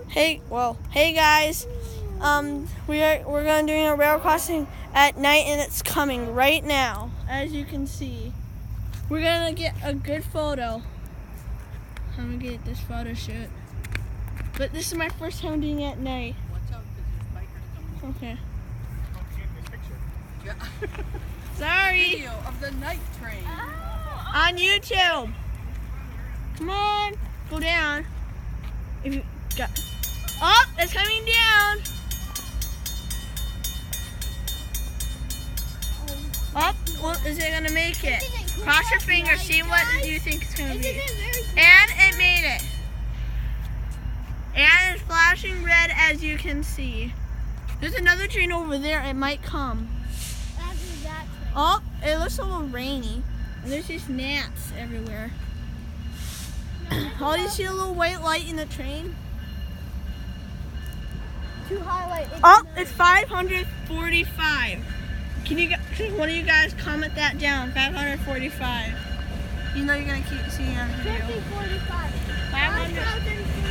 Hey guys. We're gonna do a rail crossing at night, and it's coming right now. As you can see, we're gonna get a good photo. I'm gonna get this photo shoot. But this is my first time doing it at night. Watch out, because there's bikers coming. Okay. Yeah. Sorry. Video of the night train. On YouTube. Come on, go down. If you got, oh, it's coming down. Oh, well, is it gonna make it? Cross your fingers. See what you think it's gonna be. And it made it. And it's flashing red, as you can see. There's another train over there. It might come. Oh, it looks a little rainy. And there's just gnats everywhere. Oh, you see a little white light in the train? To highlight. Oh, it's 545. Can one of you guys comment that down? 545. You know you're gonna keep seeing on the video. 5045. 500. 5,045.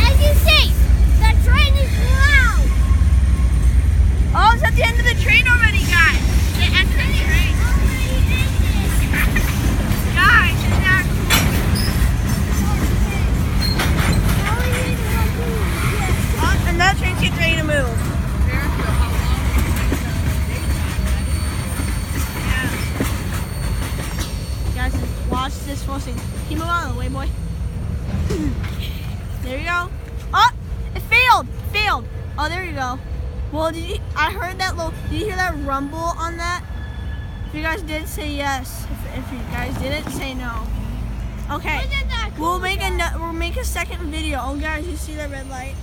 As you see, the train is loud. Oh, it's at the end of the train already, guys. The end of the train. Guys, isn't that cool? Oh, and that train's getting ready to move. Guys, watch this full scene. Can you move out of the way, boy? There you go. Oh, it failed. Failed. Oh, there you go. Well, I heard that little. Did you hear that rumble on that? If you guys did, say yes. If you guys didn't, say no. Okay. We'll make a second video. Oh, guys, you see that red light?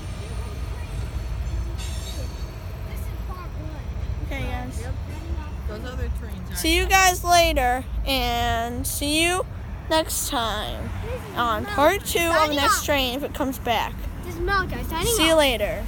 This is part one. Okay, guys. Yep. Those other trains are. See you guys later, and see you next time on part 2 of the next train if it comes back. This is Malachi signing off. See you later.